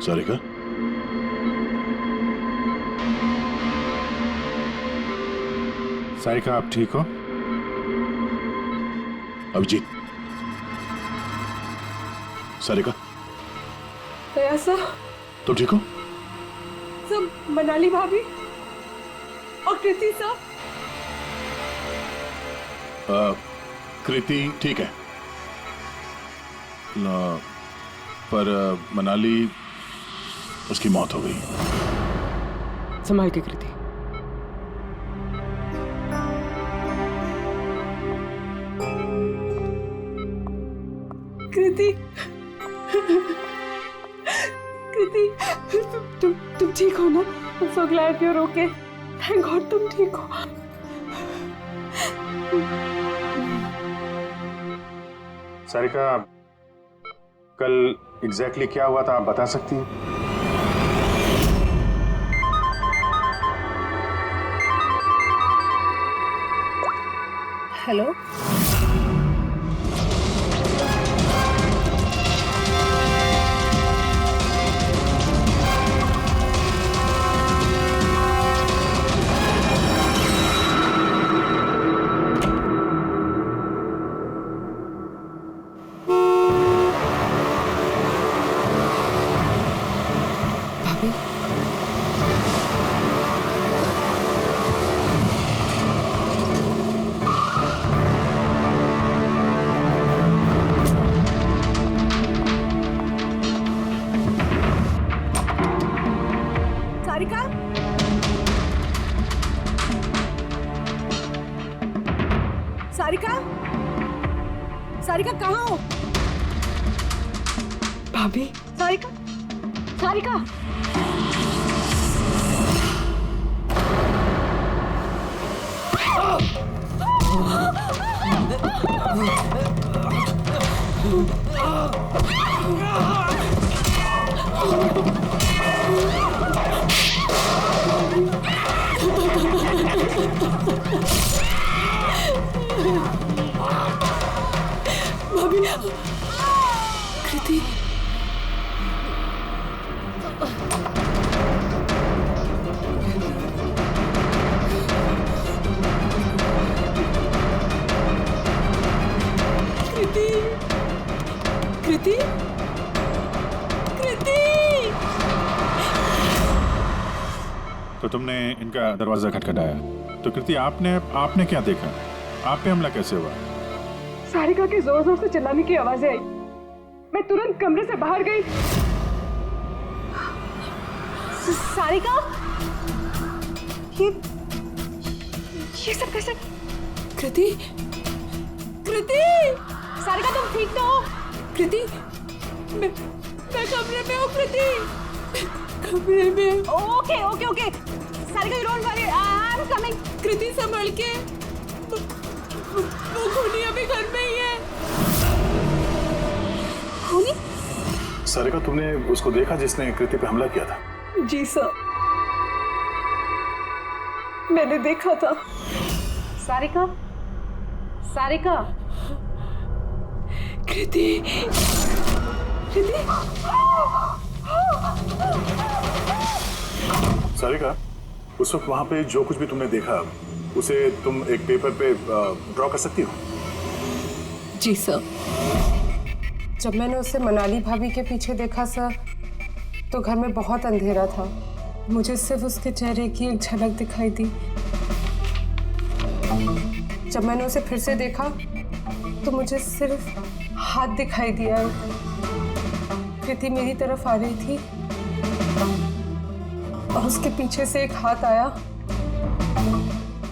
सारिका, सारिका आप ठीक हो? अभिजीत, सारिका दया सर, तुम ठीक हो? सब मनाली भाभी और कृति सर। कृति ठीक है पर मनाली, उसकी मौत हो गई। संभाल के कृति। कृति, कृति, तुम ठीक हो ना? I'm so glad you're okay. Thank God तुम ठीक हो। सारिका, कल एग्जैक्टली क्या हुआ था आप बता सकती हैं? हेलो, सारिका, सारिका, सारिका कहाँ हो? भाभी, सारिका, सारिका। भाभी, कृति, कृति, कृति, कृति। तो तुमने इनका दरवाजा खटखटाया, तो कृति आपने क्या देखा? आप पे हमला कैसे हुआ? सारिका के जोर जोर से चिल्लाने की आवाजें आई। मैं तुरंत कमरे से बाहर गई। सारिका, ये सब कैसे? कृति, कृति, सारिका तुम ठीक तो हो? कृति, मैं कमरे में हूँ। कृति, कमरे में। Okay okay okay, Sarika you don't worry, I am coming. Kriti संभल के, वो खूनी अभी घर में ही है। खूनी? सारिका, तुमने उसको देखा जिसने कृति पे हमला किया था? जी सर, मैंने देखा था। सारिका, सारिका, कृति, कृति। सारिका, उस वक्त वहां पे जो कुछ भी तुमने देखा उसे तुम एक पेपर पे ड्रॉ कर सकती हो? जी सर। जब मैंने उसे मनाली भाभी के पीछे देखा सर, तो घर में बहुत अंधेरा था। मुझे सिर्फ उसके चेहरे की एक झलक दिखाई दी। जब मैंने उसे फिर से देखा तो मुझे सिर्फ हाथ दिखाई दिया। कृति मेरी तरफ आ रही थी और उसके पीछे से एक हाथ आया।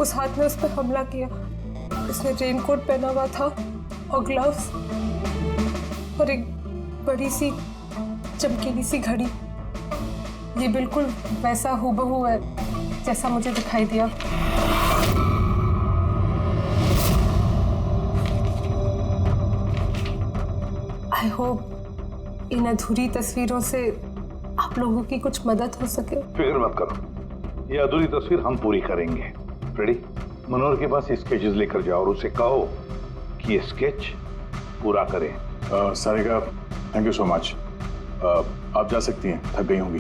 उस हाथ ने उस पर हमला किया। उसने रेनकोट पहना हुआ था और ग्लव्स और एक बड़ी सी चमकीली सी घड़ी। ये बिल्कुल वैसा हूबहू है जैसा मुझे दिखाई दिया। आई होप इन अधूरी तस्वीरों से आप लोगों की कुछ मदद हो सके। फिक्र मत करो, ये अधूरी तस्वीर हम पूरी करेंगे। रेडी? मनोहर के पास स्केचेस लेकर जाओ और उसे कहो कि ये स्केच पूरा करें। Sarika, thank you so much. आप जा सकती हैं, थक गई होंगी।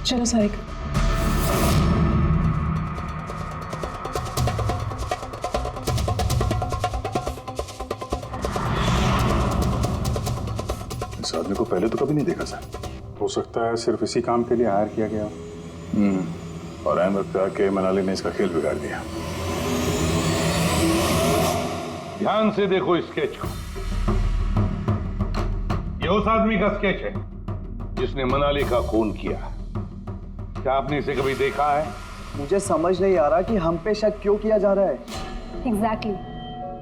चलो सारिका। इस आदमी को पहले तो कभी नहीं देखा सर। हो सकता है सिर्फ इसी काम के लिए हायर किया गया। और अहम वक्त आके मनाली ने इसका खेल बिगाड़ दिया। ध्यान से देखो इस स्केच को। ये उस आदमी का स्केच है जिसने मनाली का खून किया। क्या आपने इसे कभी देखा है? मुझे समझ नहीं आ रहा कि हम पे शक क्यों किया जा रहा है। एग्जैक्टली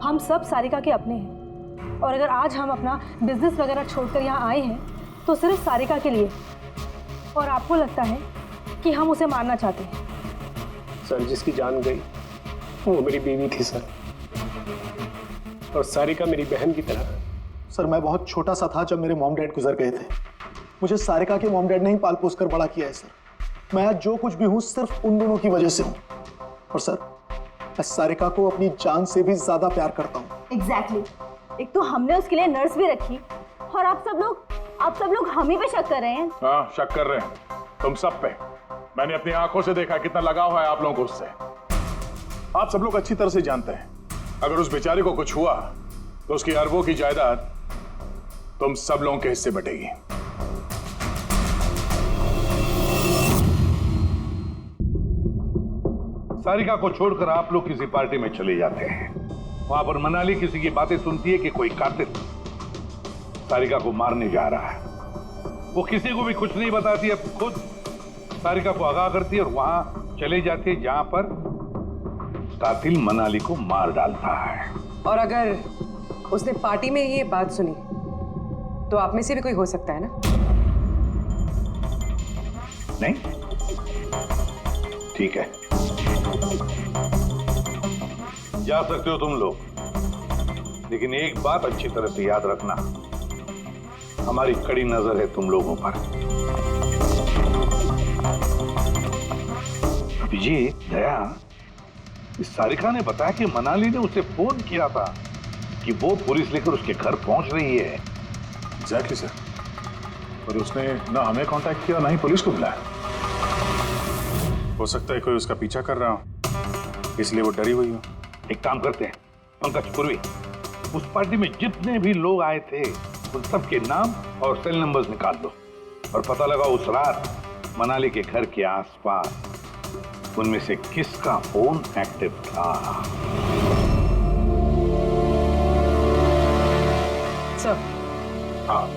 हम सब सारिका के अपने हैं और अगर आज हम अपना बिजनेस वगैरह छोड़कर यहाँ आए हैं तो सिर्फ सारिका के लिए। और आपको लगता है कि हम उसे मारना चाहते हैं? सर जिसकी जान गई वो मेरी बीवी थी सर, और सारिका मेरी बहन की तरह। सर मैं बहुत छोटा सा था जब मेरे मॉम डैड गुजर गए थे। मुझे सारिका के मॉम डैड ने ही पाल पोस कर बड़ा किया है सर। मैं आज जो कुछ भी हूँ सिर्फ उन दोनों की वजह से हूँ। और सर मैं सारिका को अपनी जान से भी ज्यादा प्यार करता हूँ। एग्जैक्टली एक तो हमने उसके लिए नर्स भी रखी और आप सब लोग हम ही पे शक कर रहे हैं। हाँ, शक कर रहे हैं तुम सब पे। मैंने अपनी आंखों से देखा कितना लगाव है आप लोगों को उससे। आप सब लोग अच्छी तरह से जानते हैं अगर उस बेचारे को कुछ हुआ तो उसकी अरबों की जायदाद तुम सब लोगों के हिस्से बटेगी। सारिका को छोड़कर आप लोग किसी पार्टी में चले जाते हैं। वहां पर मनाली किसी की बातें सुनती है कि कोई कातिल सारिका को मारने जा रहा है। वो किसी को भी कुछ नहीं बताती, अब खुद सारिका को आगाह करती है और वहां चले जाती है जहां पर कातिल मनाली को मार डालता है। और अगर उसने पार्टी में ये बात सुनी तो आप में से भी कोई हो सकता है ना? नहीं? ठीक है, जा सकते हो तुम लोग, लेकिन एक बात अच्छी तरह से याद रखना, हमारी कड़ी नजर है तुम लोगों पर। अभिजीत, दया, इस सारिका ने बताया कि मनाली ने उसे फोन किया था कि वो पुलिस लेकर उसके घर पहुंच रही है। एग्जैक्टली सर, पर उसने ना हमें कांटेक्ट किया ना ही पुलिस को बुलाया। हो सकता है कोई उसका पीछा कर रहा हो, इसलिए वो डरी हुई हो। एक काम करते हैं पंकज, पूर्वी, उस पार्टी में जितने भी लोग आए थे उन सबके नाम और सेल नंबर्स निकाल दो और पता लगा उस रात मनाली के घर के आसपास उनमें से किसका फोन एक्टिव था। सर। हाँ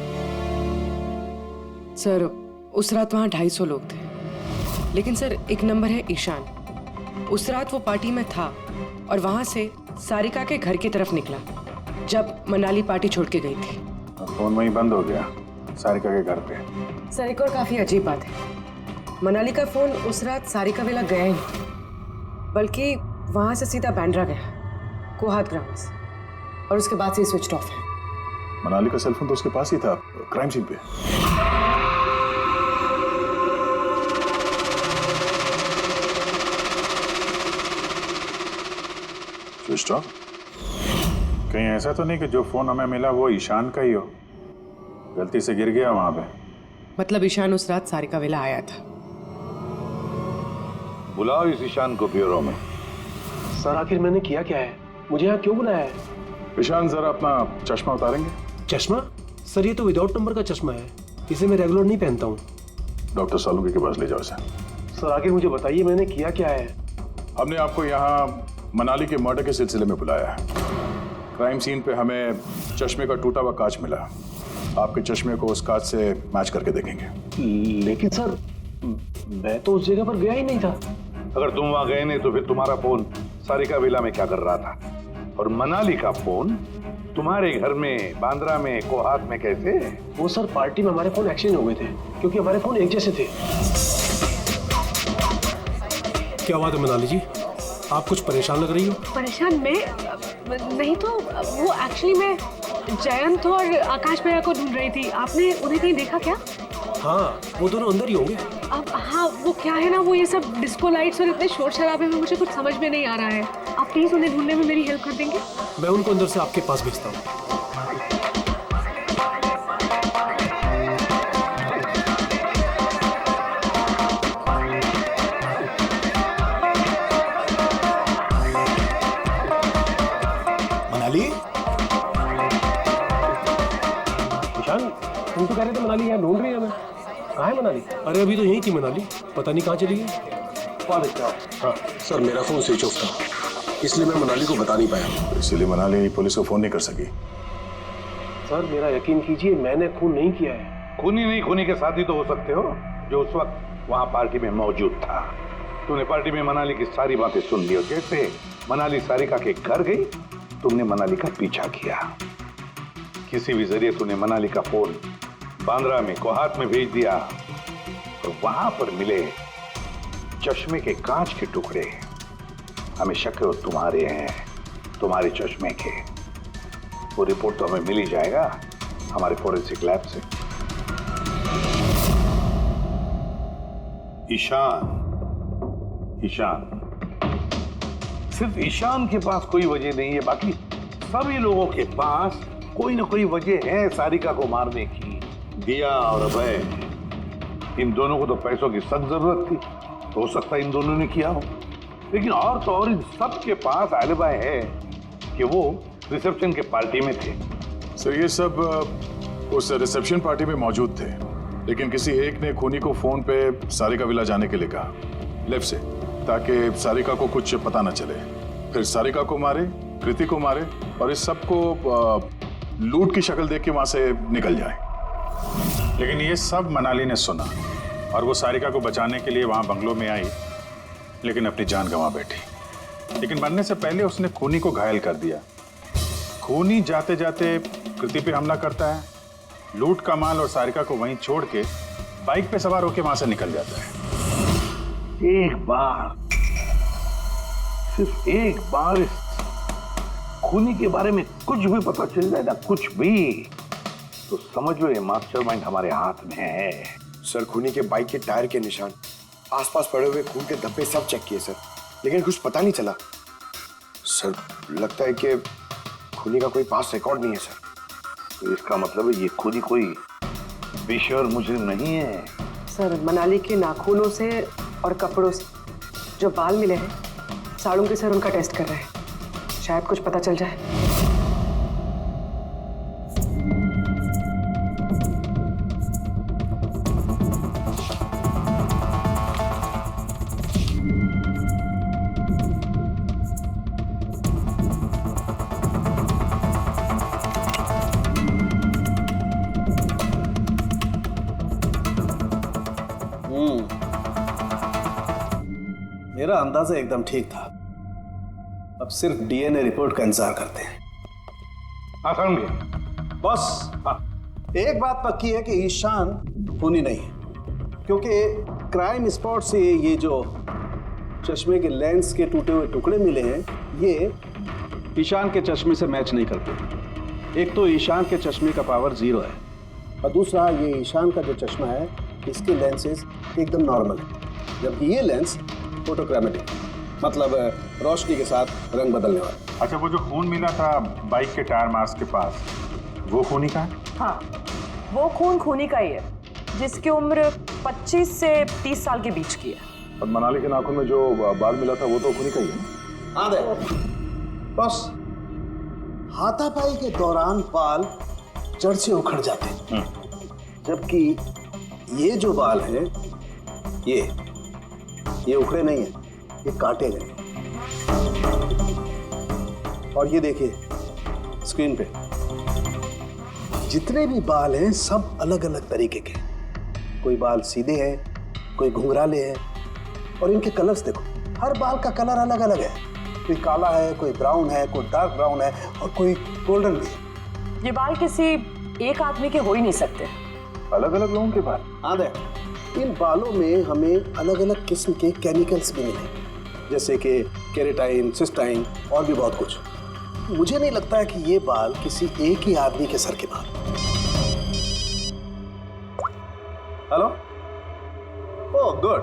सर उस रात वहाँ 250 लोग थे, लेकिन सर एक नंबर है ईशान। उस रात वो पार्टी में था और वहाँ से सारिका के घर की तरफ निकला जब मनाली पार्टी छोड़ के गई थी। फोन वहीं बंद हो गया सारिका के घर पे। सर एक और काफी अजीब बात है, मनाली का फोन उस रात सारिका विला गया ही नहीं, बल्कि वहां से सीधा बांद्रा गया, कोहात ग्राउंड्स, और उसके बाद से स्विच ऑफ है। मनाली का सेलफोन तो उसके पास ही था क्राइम सीन पे। Switch off? कहीं ऐसा तो नहीं कि जो फोन हमें मिला वो ईशान का ही हो, गलती से गिर गया वहां पे? मतलब ईशान उस रात सारिका विला आया था। बुलाओ इस ईशान को ब्यूरो में। सर आखिर मैंने किया क्या है, मुझे यहाँ क्यों बुलाया है? ईशान जरा अपना चश्मा उतारेंगे? चश्मा? सर ये तो विदाउट नंबर का चश्मा है, इसे मैं रेगुलर नहीं पहनता हूँ। डॉक्टर सालुंके के पास ले जाओ इसे। सर आखिर मुझे बताइए मैंने किया क्या है? हमने आपको यहाँ मनाली के मर्डर के सिलसिले में बुलाया है। क्राइम सीन पे हमें चश्मे का टूटा हुआ कांच मिला। आपके चश्मे को उस कांच से मैच करके देखेंगे। लेकिन सर मैं तो उस जगह पर गया ही नहीं था। अगर तुम वहां गए नहीं तो फिर तुम्हारा फोन सारिका विला में क्या कर रहा था? और मनाली का फोन तुम्हारे घर में बांद्रा में कोहात में कैसे? वो सर पार्टी में हमारे फोन एक्सचेंज हो गए थे क्योंकि हमारे फोन एक जैसे थे। क्या बात है मनाली जी, आप कुछ परेशान लग रही हो? परेशान मैं नहीं तो वो एक्चुअली मैं जयंत और आकाश भैया को ढूंढ रही थी। आपने उन्हें कहीं देखा क्या? हाँ वो दोनों अंदर ही होंगे। अब हाँ वो क्या है ना, वो ये सब डिस्को लाइट्स और इतने शोर शराबे में मुझे कुछ समझ में नहीं आ रहा है। आप प्लीज उन्हें ढूंढने में मेरी हेल्प कर देंगे? मैं उनको अंदर से आपके पास भेजता हूँ। मनाली? ईशान, तुम तो कह रहे थे मनाली यहाँ ढूंढ रही है हमें। कहाँ है मनाली? अरे अभी तो यही थी मनाली, पता नहीं कहाँ चली गई। हाँ सर मेरा फोन स्विच ऑफ था, इसलिए मैं मनाली को बता नहीं पाया। इसीलिए मनाली पुलिस को फोन नहीं कर सकी। सर मेरा यकीन कीजिए, मैंने खून नहीं किया है। खूनी नहीं, खूनी के साथी तो हो सकते हो जो उस वक्त वहां पार्टी में मौजूद था। तूने पार्टी में मनाली की सारी बातें सुन ली और जैसे मनाली सारिका के घर गई तुमने मनाली का पीछा किया। किसी भी जरिए तूने मनाली का फोन बांद्रा में कोहात में भेज दिया और वहां पर मिले चश्मे के कांच के टुकड़े हमें शक है वो तुम्हारे हैं, तुम्हारे चश्मे के। वो रिपोर्ट तो हमें मिल ही जाएगा हमारे फोरेंसिक लैब से। ईशान, ईशान, सिर्फ ईशान के पास कोई वजह नहीं है, बाकी सभी लोगों के पास कोई ना कोई वजह है सारिका को मारने की। दिया और अभय, इन दोनों को तो पैसों की सख्त जरूरत थी, तो हो सकता है इन दोनों ने किया हो। लेकिन और तो और इन सब के पास एलिबाई है कि वो रिसेप्शन के पार्टी में थे। सर ये सब उस रिसेप्शन पार्टी में मौजूद थे, लेकिन किसी एक ने खूनी को फोन पे सारिका विला जाने के लिए कहा लेफ्ट से, ताकि सारिका को कुछ पता न चले। फिर सारिका को मारे, कृति को मारे और इस सब को लूट की शक्ल देख के वहां से निकल जाए। लेकिन ये सब मनाली ने सुना और वो सारिका को बचाने के लिए वहां बंगलों में आई, लेकिन अपनी जान गंवा बैठी। लेकिन मरने से पहले उसने खूनी को घायल कर दिया। खूनी जाते जाते कृति पे हमला करता है, लूट का माल और सारिका को वहीं छोड़ के बाइक पे सवार होकर वहां से निकल जाता है। एक बार, सिर्फ एक बार इस खूनी के बारे में कुछ भी पता चल जाए ना, कुछ भी, तो समझ लो ये मास्टरमाइंड हमारे हाथ में है। सर खूनी के बाइक के टायर के निशान, आसपास पड़े हुए खून के धब्बे सब चेक किए सर, लेकिन कुछ पता नहीं चला। सर लगता है कि खूनी का कोई पास रिकॉर्ड नहीं है सर। तो इसका मतलब है ये खूनी कोई पेशेवर मुजरिम नहीं है। सर मनाली के नाखूनों से और कपड़ों से जो बाल मिले हैं, साड़ों के सर उनका टेस्ट कर रहे हैं, शायद कुछ पता चल जाए। मेरा अंदाजा एकदम ठीक था। अब सिर्फ डीएनए रिपोर्ट का इंतजार करते हैं। हाँ समझ गया बॉस, एक बात पक्की है कि ईशान खूनी नहीं है, क्योंकि क्राइम स्पॉट से ये जो चश्मे के लेंस के टूटे हुए टुकड़े मिले हैं, ये ईशान के चश्मे से मैच नहीं करते। एक तो ईशान के चश्मे का पावर 0 है और दूसरा ये ईशान का जो चश्मा है इसके लेंसेज एकदम नॉर्मल है, जबकि ये लेंस फोटोक्रोमेटिक, मतलब रोशनी के साथ रंग बदलने वाला। अच्छा, वो जो खून मिला था बाइक के टायर मार्क्स के पास, वो खूनी का है? हाँ, वो खून खूनी का ही है, जिसकी उम्र 25 से 30 साल के बीच की है। और मनाली के नाखून में जो बाल मिला था वो तो खूनी का ही है। हाँ दे बस, हाथापाई के दौरान बाल जड़ से उखड़ जाते हैं, जबकि ये जो बाल हैं ये उखड़े नहीं है, ये काटे गए। और ये देखिए स्क्रीन पे जितने भी बाल हैं सब अलग अलग तरीके के। कोई बाल सीधे हैं, कोई घुंघराले हैं, और इनके कलर्स देखो, हर बाल का कलर अलग अलग है। कोई काला है, कोई ब्राउन है, कोई डार्क ब्राउन है और कोई गोल्डन भी है। ये बाल किसी एक आदमी के हो ही नहीं सकते। अलग अलग लोगों के बाल? हाँ देख, इन बालों में हमें अलग अलग किस्म के केमिकल्स भी मिले, जैसे कि केराटिन, सिस्टाइन और भी बहुत कुछ। मुझे नहीं लगता है कि ये बाल किसी एक ही आदमी के सर के बाल। Hello, oh good,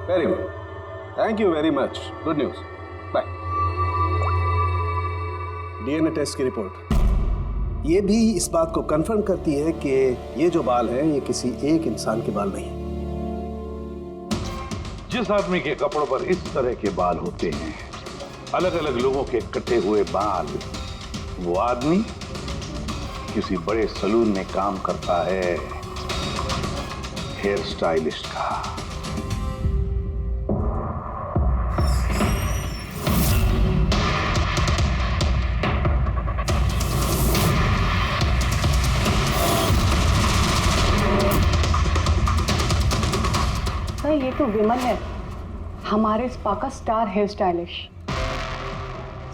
very good, thank you very much, good news, bye. DNA test की रिपोर्ट ये भी इस बात को कंफर्म करती है कि ये जो बाल हैं ये किसी एक इंसान के बाल नहीं है। जिस आदमी के कपड़ों पर इस तरह के बाल होते हैं, अलग अलग लोगों के कटे हुए बाल, वो आदमी किसी बड़े सलून में काम करता है, हेयर स्टाइलिस्ट का। सर ये तो विमल है, हमारे स्पा का स्टार हेयर स्टाइलिस्ट।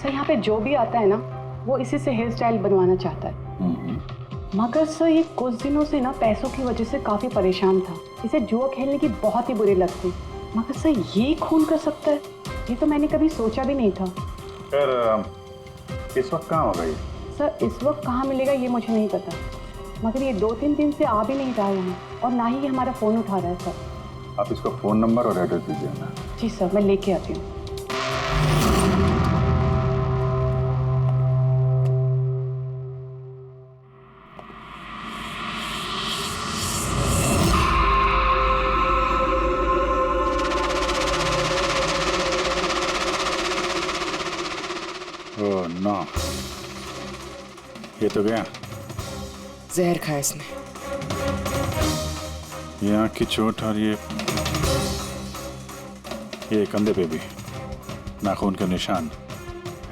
सर यहाँ पे जो भी आता है ना वो इसी से हेयर स्टाइल बनवाना चाहता है। मगर सर ये कुछ दिनों से ना पैसों की वजह से काफी परेशान था। इसे जुआ खेलने की बहुत ही बुरी लत थी। मगर सर ये खून कर सकता है, ये तो मैंने कभी सोचा भी नहीं था। फिर इस वक्त कहाँ होगा ये? सर इस वक्त कहाँ मिलेगा ये मुझे नहीं पता, मगर ये 2-3 दिन से आ भी नहीं रहा है यहाँ, और ना ही ये हमारा फ़ोन उठा रहा है। सर आप इसका फ़ोन नंबर और एड्रेस दीजिए ना। जी सर, मैं लेके आती हूँ। ओह नो, ये तो गया। जहर खाया इसने। ये आँख की चोट और ये कंधे पे भी नाखून का निशान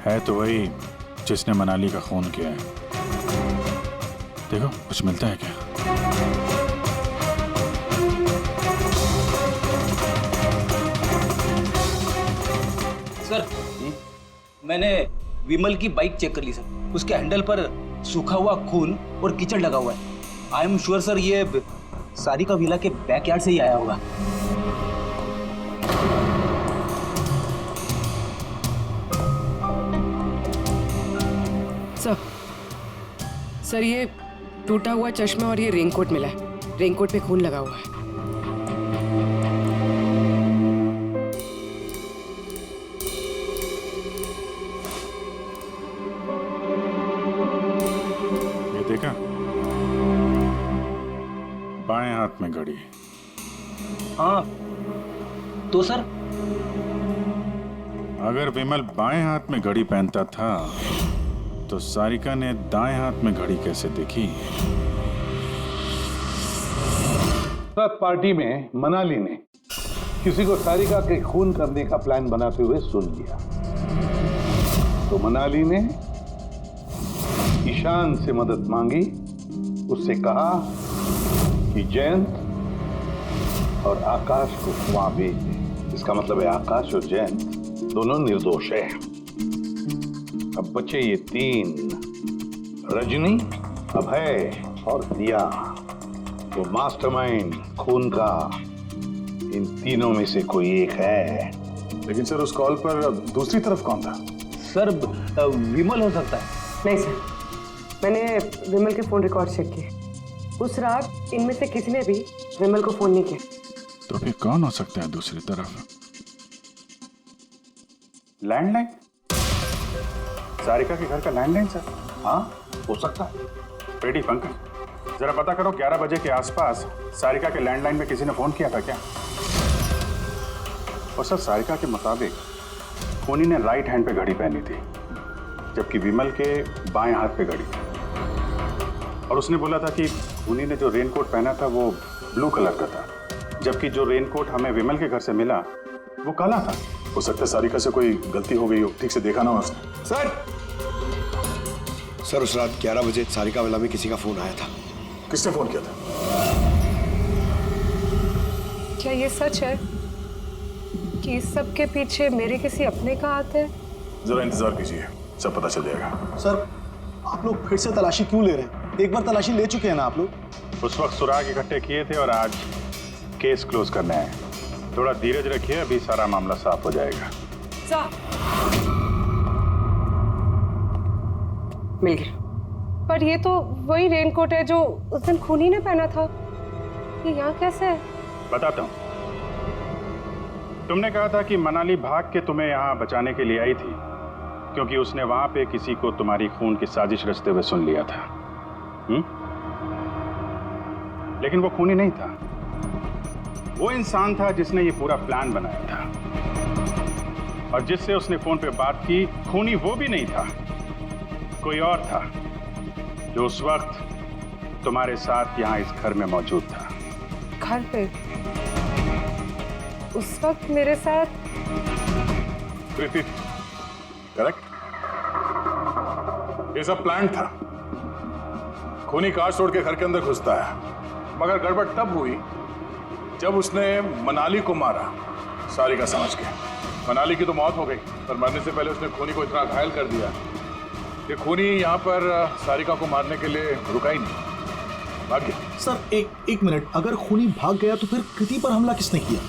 है, तो वही जिसने मनाली का खून किया है। देखो कुछ मिलता है क्या? सर मैंने विमल की बाइक चेक कर ली सर, उसके हैंडल पर सूखा हुआ खून और कीचड़ लगा हुआ है। आई एम श्योर सर ये सारिका विला के बैकयार्ड से ही आया होगा। सर ये टूटा हुआ चश्मा और ये रेनकोट मिला है। रेनकोट पे खून लगा हुआ है। ये देखा, बाएं हाथ में घड़ी। हाँ तो सर अगर विमल बाएं हाथ में घड़ी पहनता था तो सारिका ने दाएं हाथ में घड़ी कैसे देखी? रात पार्टी में मनाली ने किसी को सारिका के खून करने का प्लान बनाते हुए सुन लिया, तो मनाली ने ईशान से मदद मांगी। उससे कहा कि जयंत और आकाश को वहां भेज दे। इसका मतलब है आकाश और जयंत दोनों निर्दोष है। अब बचे ये 3, रजनी, अभय और दिया। वो मास्टरमाइंड खून का इन तीनों में से कोई एक है। लेकिन सर उस कॉल पर दूसरी तरफ कौन था? सर विमल हो सकता है। नहीं सर, मैंने विमल के फोन रिकॉर्ड चेक किए। उस रात इनमें से किसी ने भी विमल को फोन नहीं किया। तो फिर कौन हो सकता है दूसरी तरफ? लैंडलाइन? सारिका के घर का लैंडलाइन सर? हाँ हो सकता है। बेटी पंकज, जरा पता करो 11 बजे के आसपास सारिका के लैंडलाइन में किसी ने फोन किया था क्या? और सर सारिका के मुताबिक खूनी ने राइट हैंड पे घड़ी पहनी थी, जबकि विमल के बाएं हाथ पे घड़ी थी। और उसने बोला था कि खूनी ने जो रेनकोट पहना था वो ब्लू कलर का था, जबकि जो रेनकोट हमें विमल के घर से मिला वो काला था। हो सकता है सारिका से कोई गलती हो गई हो, ठीक से देखा ना उसने। सर उस रात 11 बजे सारिका विला में किसी का फोन आया था। किसने फोन किया था? क्या ये सच है कि इस सब के पीछे मेरे किसी अपने का हाथ है? जरा इंतजार कीजिए, सब पता चल जाएगा। सर आप लोग फिर से तलाशी क्यों ले रहे हैं? एक बार तलाशी ले चुके हैं ना आप लोग। उस वक्त सुराग इकट्ठे किए थे और आज केस क्लोज करना है। थोड़ा धीरज रखिए, अभी सारा मामला साफ हो जाएगा। मिल गया। पर ये तो वही रेनकोट है जो उस दिन खूनी ने पहना था। ये यहाँ कैसे है? बताता हूँ। तुमने कहा था कि मनाली भाग के तुम्हें यहाँ बचाने के लिए आई थी, क्योंकि उसने वहां पे किसी को तुम्हारी खून की साजिश रचते हुए सुन लिया था। लेकिन वो खूनी नहीं था। वो इंसान था जिसने ये पूरा प्लान बनाया था, और जिससे उसने फोन पे बात की खूनी वो भी नहीं था। कोई और था जो उस वक्त तुम्हारे साथ यहां इस घर में मौजूद था। घर पे उस वक्त मेरे साथ प्रीति, करेक्ट? ये सब प्लान था। खूनी कार छोड़ के घर के अंदर घुसता है, मगर गड़बड़ तब हुई जब उसने मनाली को मारा, सारिका समझ के। मनाली की तो मौत हो गई, पर मरने से पहले उसने खूनी को इतना घायल कर दिया कि खूनी यहाँ पर सारिका को मारने के लिए रुका ही नहीं, भाग गया। सर एक मिनट, अगर खूनी भाग गया तो फिर कृति पर हमला किसने किया?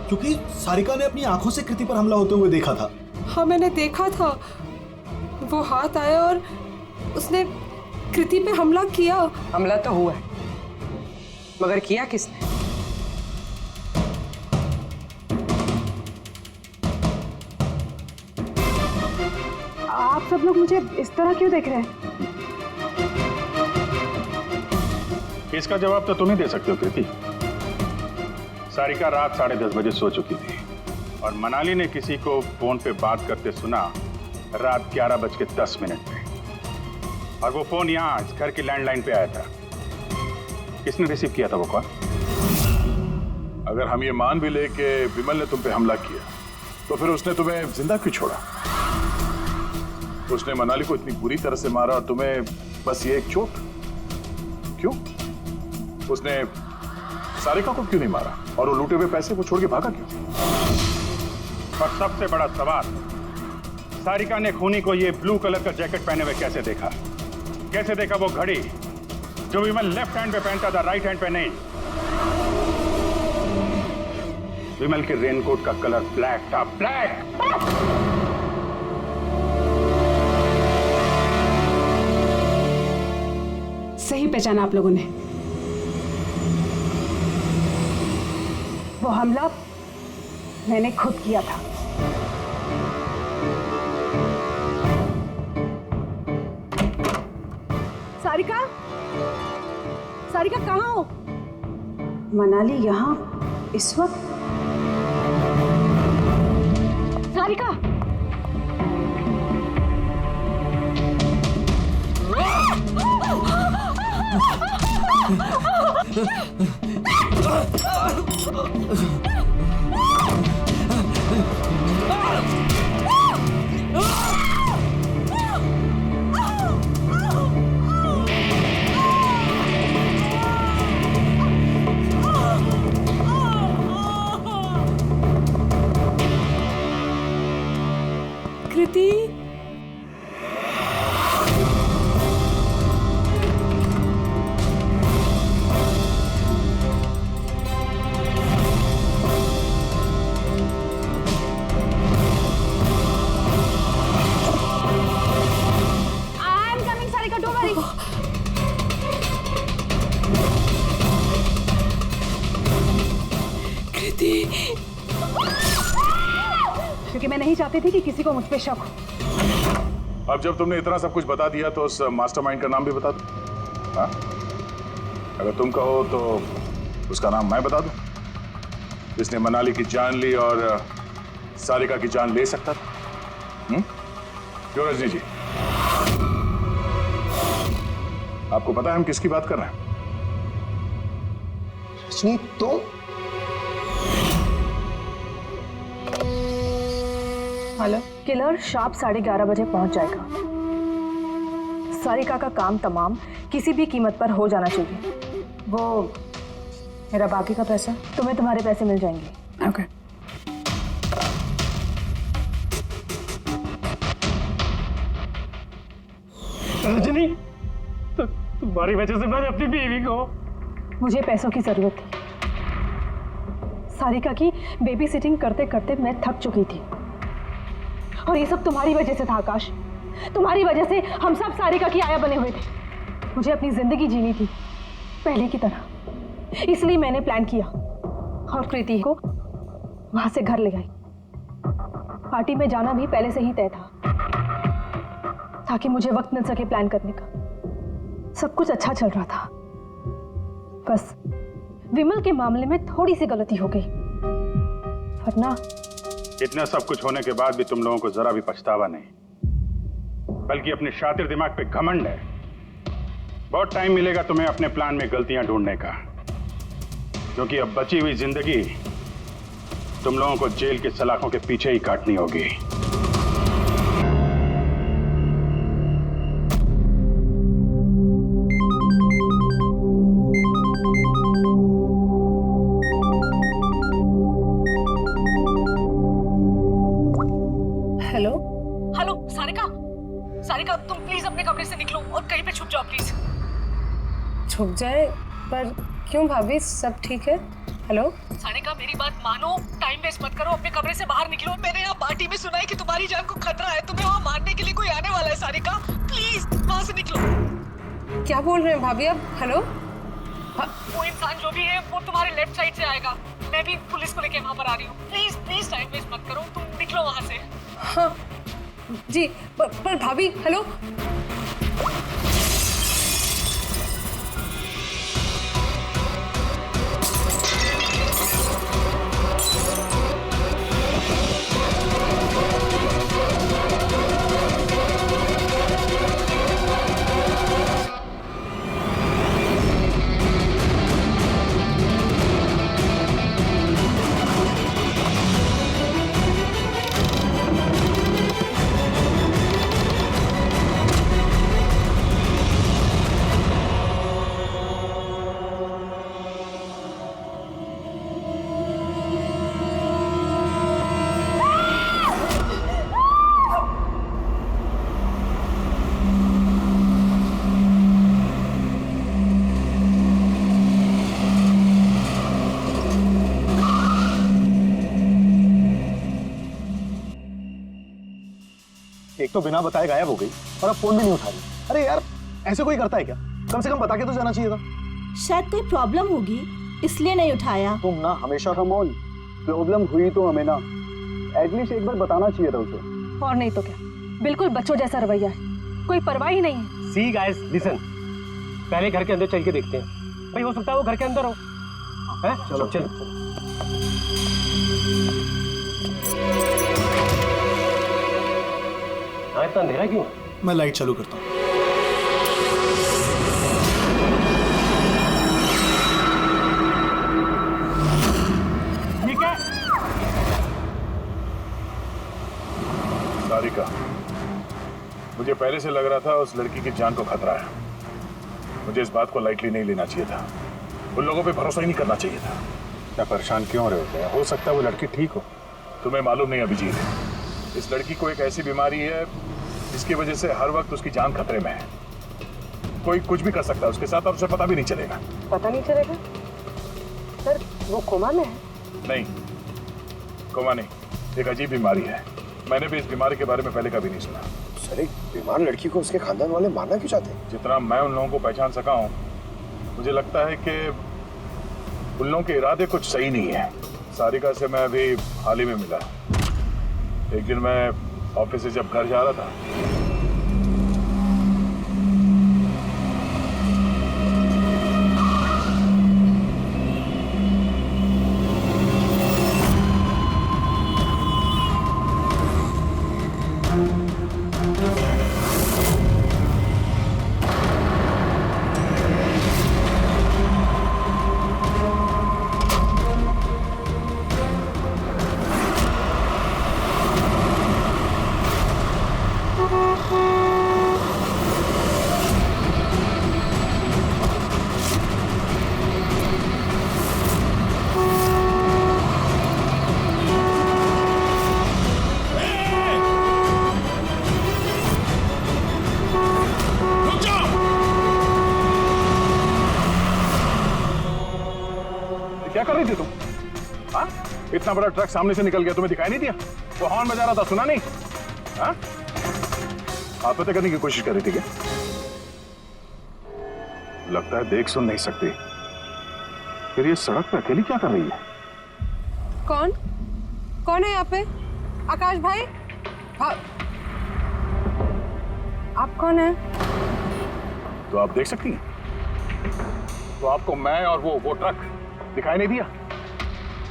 क्योंकि सारिका ने अपनी आंखों से कृति पर हमला होते हुए देखा था। हाँ, मैंने देखा था। वो हाथ आया और उसने कृति पे हमला किया। हमला तो हुआ है, मगर किया किसने? आप सब लोग मुझे इस तरह क्यों देख रहे हैं? इसका जवाब तो तुम ही दे सकते हो कृति। सारिका रात 10:30 बजे सो चुकी थी और मनाली ने किसी को फोन पे बात करते सुना रात 11:10 पे, और वो फोन यहाँ इस घर की लैंडलाइन पे आया था। किसने रिसीव किया था वो कॉल? अगर हम ये मान भी ले कि विमल ने तुम पे हमला किया, तो फिर उसने तुम्हें जिंदा क्यों छोड़ा? उसने मनाली को इतनी बुरी तरह से मारा और तुम्हें बस ये एक चोट? क्यों? उसने सारिका को क्यों नहीं मारा और वो लूटे हुए पैसे को छोड़ के भागा क्यों? और सबसे बड़ा सवाल, सारिका ने खूनी को ये ब्लू कलर का जैकेट पहने हुए कैसे देखा? कैसे देखा वो घड़ी जो विमल लेफ्ट हैंड पे पहनता था, राइट हैंड पे नहीं? विमल के रेनकोट का कलर ब्लैक था, ब्लैक। सही पहचाना आप लोगों ने। वो हमला मैंने खुद किया था। सारिका, सारिका कहाँ हो? मनाली यहाँ इस वक्त? सारिका, कृति, क्योंकि मैं नहीं चाहती थी कि किसी को मुझ पे शक हो। अब जब तुमने इतना सब कुछ बता दिया तो उस मास्टरमाइंड का नाम भी बता दो। हाँ? अगर तुम कहो तो उसका नाम मैं बता दूं, जिसने मनाली की जान ली और सारिका की जान ले सकता था। क्यों रजनी जी, आपको पता है हम किसकी बात कर रहे हैं? रजनी, तो हेलो, किलर शार्प 11:30 बजे पहुंच जाएगा। सारिका का काम तमाम किसी भी कीमत पर हो जाना चाहिए। वो मेरा बाकी का पैसा, तुम्हें तुम्हारे पैसे मिल जाएंगे। ओके। रजनी, तो तुम्हारी वजह से मैंने अपनी बीवी को। मुझे पैसों की जरूरत थी। सारिका की बेबी सिटिंग करते करते मैं थक चुकी थी, और ये सब तुम्हारी वजह से था आकाश। तुम्हारी वजह से हम सब सारिका की आया बने हुए थे। मुझे अपनी जिंदगी जीनी थी पहले की तरह, इसलिए मैंने प्लान किया और कृति को वहां से घर ले आई। पार्टी में जाना भी पहले से ही तय था ताकि मुझे वक्त मिल सके प्लान करने का। सब कुछ अच्छा चल रहा था, बस विमल के मामले में थोड़ी सी गलती हो गई, वरना इतना सब कुछ होने के बाद भी तुम लोगों को जरा भी पछतावा नहीं। बल्कि अपने शातिर दिमाग पे घमंड है। बहुत टाइम मिलेगा तुम्हें अपने प्लान में गलतियां ढूंढने का, क्योंकि अब बची हुई जिंदगी तुम लोगों को जेल के सलाखों के पीछे ही काटनी होगी। हेलो हेलो सारिका, सारिका तुम प्लीज अपने कमरे से निकलो और कहीं पे छुप जाओ प्लीज। छुप जाए? पर क्यों भाभी, सब ठीक है? हेलो सारिका मेरी बात मानो, टाइम वेस्ट मत करो, अपने कमरे से बाहर निकलो। मैंने यहाँ पार्टी में सुना है कि तुम्हारी जान को खतरा है, तुम्हें वहाँ मारने के लिए कोई आने वाला है। सारिका प्लीज वहाँ से निकलो। क्या बोल रहे हैं भाभी आप? हेलो वो इंसान जो भी है वो तुम्हारे लेफ्ट साइड से आएगा। मैं भी पुलिस को लेके वहाँ पर आ रही हूँ। प्लीज प्लीज टाइम वेस्ट मत करो, तुम निकलो वहाँ से। हाँ जी, पर भाभी हेलो। एक तो बिना बताए गायब हो गई और अब फोन भी नहीं उठा रही। अरे यार, ऐसे कोई करता है क्या? कम से कम बता के तो जाना चाहिए था। शायद कोई प्रॉब्लम होगी इसलिए नहीं उठाया। तुम ना हमेशा कम ऑन, प्रॉब्लम हुई तो हमें ना एटलीस्ट एक बार बताना चाहिए था उसे। और नहीं तो क्या, बिल्कुल बच्चों जैसा रवैया है, कोई परवाह ही नहीं है। सी गाइस लिसन, पहले घर के अंदर चल के देखते हैं। भाई हो सकता है वो घर के अंदर हो। हैं? चलो चलो। हाँ इतना अंधेरा क्यों? मैं लाइट चालू करता हूँ। ठीक है। सारिका, मुझे पहले से लग रहा था उस लड़की की जान को खतरा है। मुझे इस बात को लाइटली नहीं लेना चाहिए था, उन लोगों पे भरोसा ही नहीं करना चाहिए था। क्या परेशान क्यों रहे हो? हो सकता है वो लड़की ठीक हो। तुम्हें मालूम नहीं अभिजीत, इस लड़की को एक ऐसी बीमारी है जिसकी वजह से हर वक्त उसकी जान खतरे में है। कोई कुछ भी कर सकता है उसके साथ और उसे पता भी नहीं चलेगा। पता नहीं चलेगा? सर वो कोमा में है? नहीं, कोमा नहीं, एक अजीब बीमारी है। मैंने भी इस बीमारी के बारे में पहले कभी नहीं सुना। सर, एक बीमार लड़की को उसके खानदान वाले मारना क्यों चाहते हैं? जितना मैं उन लोगों को पहचान सका हूँ, मुझे लगता है कि उन लोगों के इरादे कुछ सही नहीं है। सारिका से मैं अभी हाल ही में मिला। एक दिन मैं ऑफिस से जब घर जा रहा था, क्या कर रही थी तुम? हाँ? इतना बड़ा ट्रक सामने से निकल गया, तुम्हें दिखाई नहीं दिया? वो हॉर्न बजा रहा था, सुना नहीं? हाँ? आत्महत्या करने की कोशिश कर रही थी क्या? लगता है देख सुन नहीं सकती। फिर ये सड़क पे अकेली क्या कर रही है? कौन कौन है यहाँ पे? आकाश भाई? आप कौन है? तो आप देख सकती हैं? तो आपको मैं और वो ट्रक दिखाई नहीं दिया?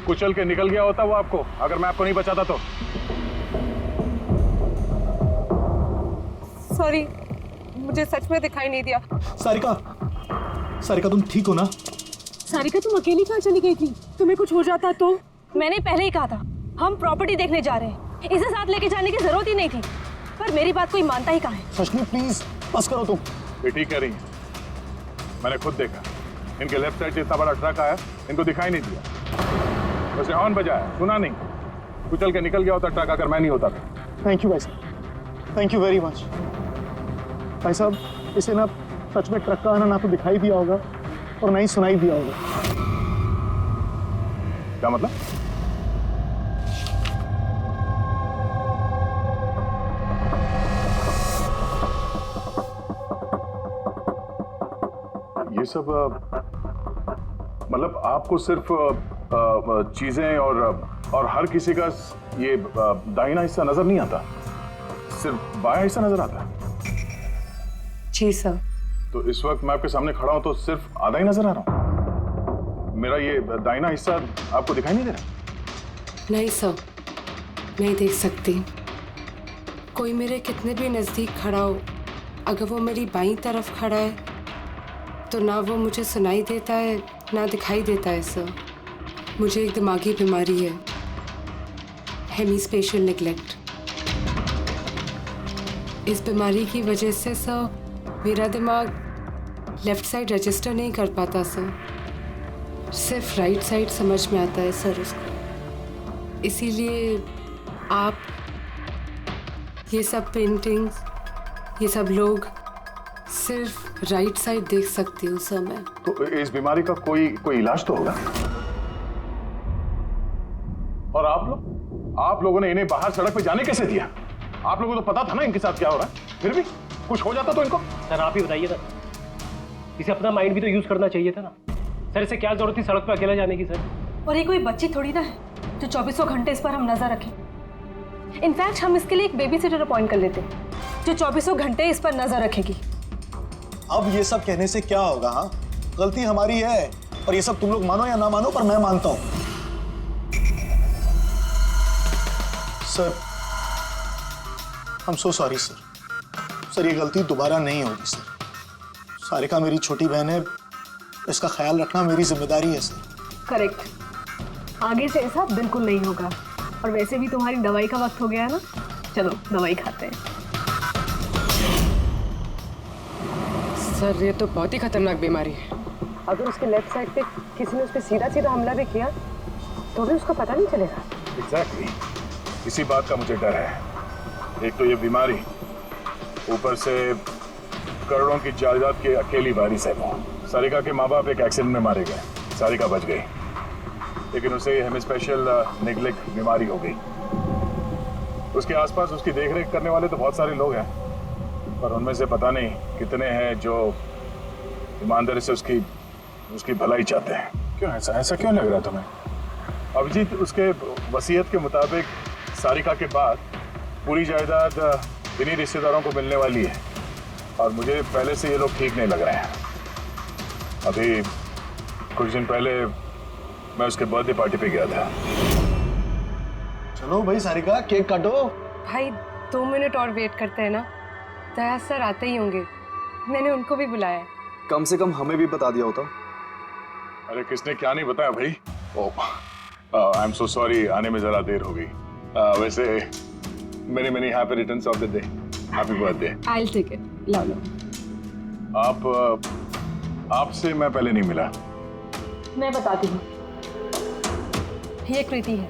कुचल के निकल गया होता वो आपको, अगर मैं आपको नहीं बचाता तो। सॉरी, मुझे सच में दिखाई नहीं दिया। सारिका, सारिका तुम ठीक हो ना? सारिका तुम अकेली कहाँ चली गई थी? तुम्हें कुछ हो जाता तो? मैंने पहले ही कहा था हम प्रॉपर्टी देखने जा रहे हैं, इसे साथ लेके जाने की जरूरत ही नहीं थी, पर मेरी बात कोई मानता ही कहाँ है। सचनी प्लीज बस करो तुम। ये ठीक कह रही हैं। मैंने खुद देखा, इनके लेफ्ट साइड से इतना बड़ा ट्रक आया, इनको दिखाई नहीं दिया। उसने हॉर्न बजाया, सुना नहीं, कुचल के निकल गया होता ट्रक अगर मैं नहीं होता था। थैंक यू भाई साहब, थैंक यू वेरी मच। भाई साहब इसे ना सच में ट्रक का आना ना तो दिखाई दिया होगा और ना ही सुनाई दिया होगा। क्या मतलब? ये सब मतलब आपको सिर्फ चीजें और हर किसी का ये दाहिना हिस्सा नजर नहीं आता, सिर्फ बायां हिस्सा नजर आता है? जी सर। तो इस वक्त मैं आपके सामने खड़ा हूं तो सिर्फ आधा ही नजर आ रहा हूं? मेरा ये दाहिना हिस्सा आपको दिखाई नहीं दे रहा? नहीं सर, नहीं देख सकती। कोई मेरे कितने भी नज़दीक खड़ा हो, अगर वो मेरी बाईं तरफ खड़ा है तो ना वो मुझे सुनाई देता है ना दिखाई देता है सर। मुझे एक दिमागी बीमारी है, हेमीस्पेशियल नेग्लेक्ट। इस बीमारी की वजह से सर मेरा दिमाग लेफ्ट साइड रजिस्टर नहीं कर पाता सर, सिर्फ राइट साइड समझ में आता है सर उसको। इसीलिए आप ये सब पेंटिंग्स, ये सब लोग सिर्फ राइट साइड देख सकती हूँ सर मैं। तो इस बीमारी का कोई इलाज तो होगा? और आप लोगों ने इन्हें बाहर सड़क पे जाने कैसे दिया? आप लोगों को तो पता था ना इनके साथ क्या हो रहा है, फिर भी कुछ हो जाता तो इनको। सर आप ही बताइए ना, इसे अपना माइंड भी तो यूज करना चाहिए था ना सर। इसे क्या जरूरत थी सड़क पे अकेला जाने की सर? और ये कोई बच्ची थोड़ी ना है जो 24 घंटे इस पर हम नजर रखें। इनफैक्ट हम इसके लिए एक बेबी सिटर अपॉइंट कर लेते जो 24 घंटे इस पर नजर रखेगी। अब ये सब कहने से क्या होगा? हाँ, गलती हमारी है और ये सब तुम लोग मानो या ना मानो पर मैं मानता हूं। Sir I am so sorry sir. Sir ये गलती दोबारा नहीं होगी सर। सारिका मेरी छोटी बहन है, इसका ख्याल रखना मेरी जिम्मेदारी है सर। करेक्ट, आगे से ऐसा बिल्कुल नहीं होगा। और वैसे भी तुम्हारी दवाई का वक्त हो गया है ना, चलो दवाई खाते हैं। सर ये तो बहुत ही खतरनाक बीमारी है। अगर उसके लेफ्ट साइड पे किसी ने उस पर सीधा सीधा हमला भी किया तो भी उसको पता नहीं चलेगा। एग्जैक्टली, इसी बात का मुझे डर है। एक तो ये बीमारी, ऊपर से करोड़ों की जायदाद की अकेली वारिस है वो। सारिका के माँ बाप एक एक्सीडेंट में मारे गए, सारिका बच गई, लेकिन उसे हेमीस्पेशियल नेग्लेक्ट बीमारी हो गई। उसके आसपास उसकी देखरेख करने वाले तो बहुत सारे लोग हैं, पर उनमें से पता नहीं कितने हैं जो ईमानदारी से उसकी भलाई चाहते हैं। क्यों ऐसा क्यों लग रहा है तुम्हें? अभिजीत, उसके वसीयत के मुताबिक सारिका के बाद पूरी जायदाद इन्हीं रिश्तेदारों को मिलने वाली है, और मुझे पहले से ये लोग ठीक नहीं लग रहे हैं। अभी कुछ दिन पहले मैं उसके बर्थडे पार्टी पे गया था। चलो भाई सारिका, केक काटो। भाई 2 मिनट और वेट करते हैं ना, दया सर आते ही होंगे। मैंने उनको भी बुलाया है। कम से कम हमें भी बता दिया होता। अरे किसने क्या नहीं बताया भाई। आई एम सो सॉरी, आने में जरा देर हो गई। वैसे many happy returns of the day, happy birthday. I will take it, लो लो। आपसे मैं पहले नहीं मिला। मैं बताती हूँ, ये कृति है।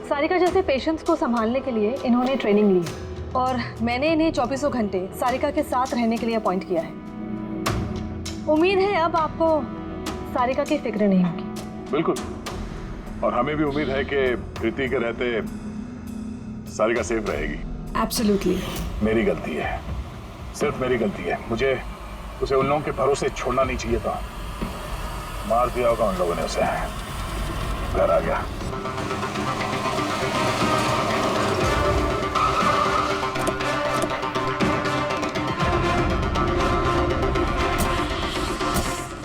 सारिका जैसे पेशेंट्स को संभालने के लिए इन्होंने ट्रेनिंग ली है, और मैंने इन्हें 24 घंटे सारिका के साथ रहने के लिए अपॉइंट किया है। उम्मीद है अब आपको सारिका की फिक्र नहीं होगी। बिल्कुल, और हमें भी उम्मीद है कि कृति के रहते सारिका सेफ रहेगी। एब्सोल्युटली। मेरी गलती है, सिर्फ मेरी गलती है। मुझे उसे उन लोगों के भरोसे छोड़ना नहीं चाहिए था। मार दिया होगा उन लोगों ने उसे। घर आ गया।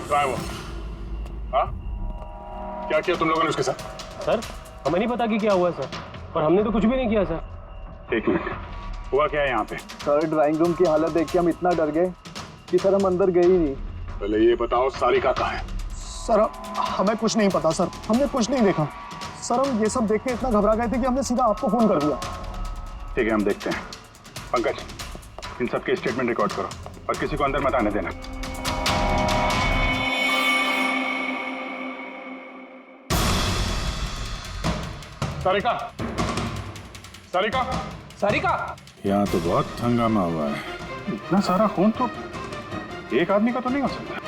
क्या है वो? हाँ? क्या किया तुम लोगों ने उसके साथ? सर हमें नहीं पता कि क्या हुआ सर, और हमने तो कुछ भी नहीं किया सर। एक मिनट, हुआ क्या है यहाँ पे? सर ड्राइंग रूम की हालत देख के हम इतना डर गए कि सर हम अंदर गए ही नहीं। पहले ये बताओ सारिका कहाँ है? सर हमें कुछ नहीं पता सर, हमने कुछ नहीं देखा सर। हम ये सब देख के इतना घबरा गए थे कि हमने सीधा आपको फोन कर दिया। ठीक है, हम देखते हैं। पंकज, इन सबके स्टेटमेंट रिकॉर्ड करो और किसी को अंदर मत आने देना। सारिका, सारिका, सारिका! यहाँ तो बहुत हंगामा हुआ है। इतना सारा खून तो एक आदमी का तो नहीं हो सकता।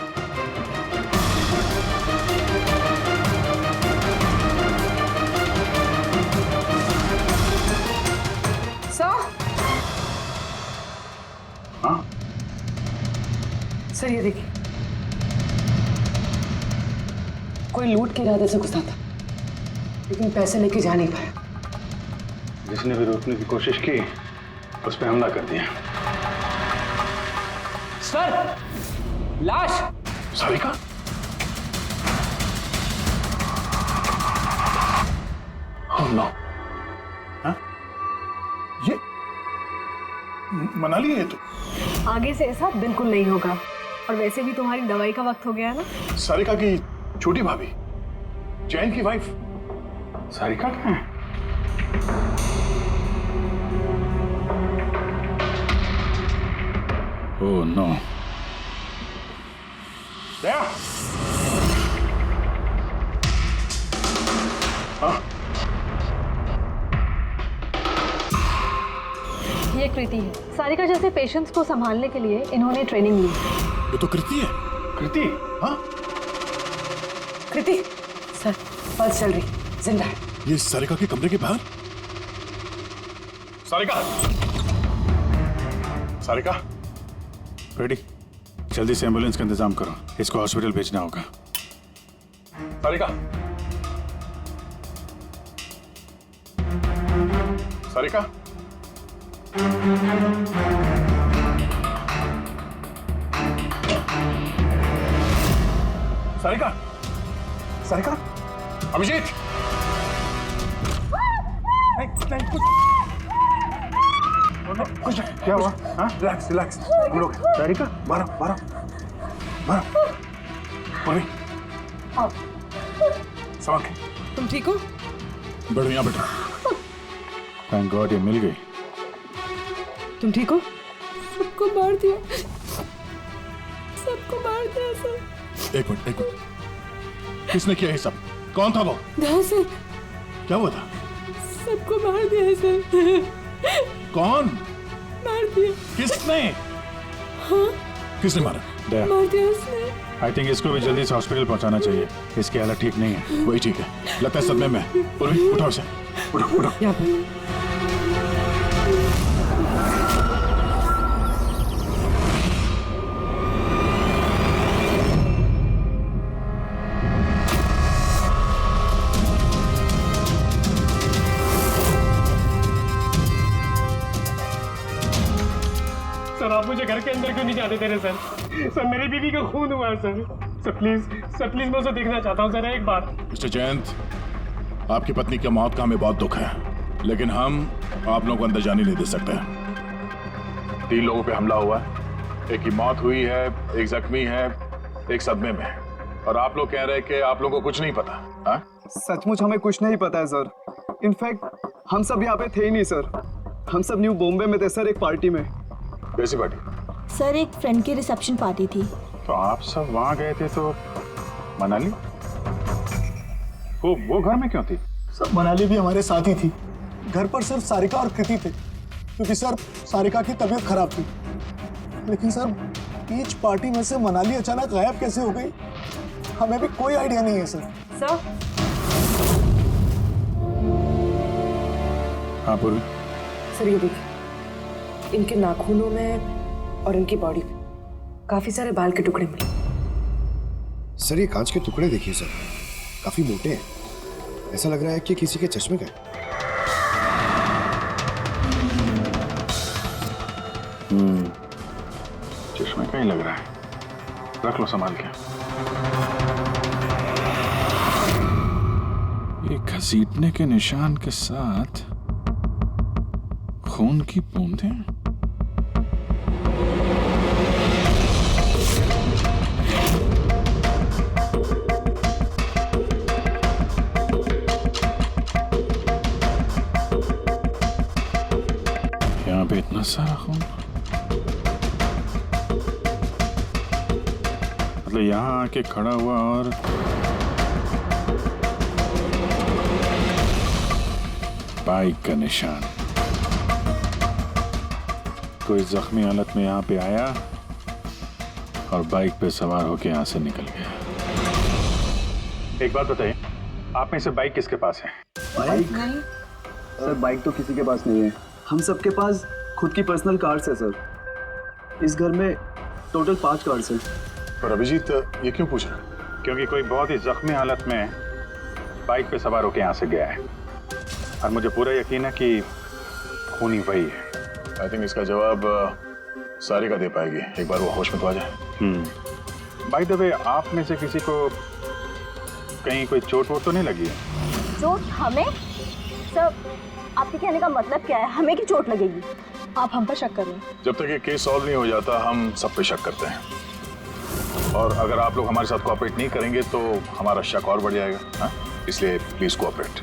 हाँ? सर ये देखिए, कोई लूट के इरादे से घुसा था, लेकिन पैसे लेके जा नहीं पाया। जिसने भी रोकने की कोशिश की उस पर हमला कर दिया। सर, लाश! सारिका? Oh no! हाँ? ये मनाली है तो? आगे से ऐसा बिल्कुल नहीं होगा। और वैसे भी तुम्हारी दवाई का वक्त हो गया है ना। सारिका की छोटी भाभी, जैन की वाइफ। सारिका कहाँ है? Oh no. दया! हाँ? ये कृति है। सारिका जैसे पेशेंट्स को संभालने के लिए इन्होंने ट्रेनिंग ली। ये तो कृति है। कृति? हाँ? कृति, सर पल्स चल रही, जिंदा है। ये सारिका के कमरे के बाहर? सारिका! सारिका? रेडी, जल्दी से एम्बुलेंस का इंतजाम करो, इसको हॉस्पिटल भेजना होगा। सारिका! सारिका? सारिका? सारिका? अभिजीत! कुछ क्या हुआ? हाँ? Relax, relax. हम लोग सारिका, बारह। पूर्वी, संभाल के। तुम ठीक हो? बैठो यहाँ बैठो। थैंक गॉड ये मिल गई। तुम ठीक हो? सबको मार दिया, सबको मार दिया सर। एक मिनट। किसने किया ये सब? कौन था वो? सर, क्या हुआ था? सबको मार दिया सर। कौन? मार दिया। किसने? हाँ? किसने मारा? दया, मार दिया उसने। आई थिंक इसको भी जल्दी से हॉस्पिटल पहुंचाना चाहिए। इसकी हालत ठीक नहीं है। वही ठीक है, लगता है सदमे में। पूर्वी, उठाओ इसे। उठो। यहाँ पे। सर आप मुझे घर के अंदर क्यों नहीं जाने दे रहे सर? सर मेरी बीवी का खून हुआ है सर। सर प्लीज मैं उसे देखना चाहता हूँ सर एक बार। मिस्टर जयंत, आपकी पत्नी की मौत का हमें बहुत दुख है, लेकिन हम आप लोगों को अंदर जाने नहीं दे सकते। 3 लोगों पे हमला हुआ है, एक की मौत हुई है, एक जख्मी है, एक सदमे में है, और आप लोग कह रहे हैं कि आप लोगों को कुछ नहीं पता। हाँ? सचमुच हमें कुछ नहीं पता है सर। इनफैक्ट हम सब यहाँ पे थे ही नहीं सर। हम सब न्यू बॉम्बे में थे सर, एक पार्टी में। कैसी पार्टी? सर एक फ्रेंड की रिसेप्शन पार्टी थी। तो आप सब वहां गए थे, तो मनाली वो घर में क्यों थी? सर मनाली भी हमारे साथ ही थी। घर पर सिर्फ सारिका और कृति थे, क्योंकि सर सारिका की तबीयत खराब थी। लेकिन सर बीच पार्टी में से मनाली अचानक गायब कैसे हो गई, हमें भी कोई आइडिया नहीं है सर। सर? हाँ पूर्वी। सर ये देखिए, इनके नाखूनों में और इनकी बॉडी पे काफी सारे बाल के टुकड़े मिले। सर ये कांच के टुकड़े देखिए सर, काफी मोटे हैं। ऐसा लग रहा है कि किसी के चश्मे का है। चश्मे का ही लग रहा है। रख लो संभाल के। ये घसीटने के निशान के साथ खून की बूंदें। यहाँ पे इतना सारा खून, मतलब यहाँ आके खड़ा हुआ और बाइक का निशान। कोई जख्मी हालत में यहाँ पे आया और बाइक पे सवार होके यहाँ से निकल गया। एक बात बताइए, आप में से बाइक किसके पास है? बाइक नहीं सर, बाइक तो किसी के पास नहीं है। हम सबके पास खुद की पर्सनल कार्स है सर। इस घर में टोटल 5 कार्स हैं। पर अभिजीत ये क्यों पूछ रहा है? क्योंकि कोई बहुत ही जख्मी हालत में बाइक पे सवार होके यहाँ से गया है और मुझे पूरा यकीन है कि खूनी वही है। आई थिंक इसका जवाब सारिका दे पाएगी, एक बार वो होश में तो आ जाए। बाय द वे, आप में से किसी को कहीं कोई चोट वोट तो नहीं लगी है? चोट हमें? सर आपके कहने का मतलब क्या है? हमें की चोट लगेगी? आप हम पर शक कर रहे हैं? जब तक ये केस सॉल्व नहीं हो जाता हम सब पे शक करते हैं, और अगर आप लोग हमारे साथ कोऑपरेट नहीं करेंगे तो हमारा शक और बढ़ जाएगा। हाँ? इसलिए प्लीज कोऑपरेट।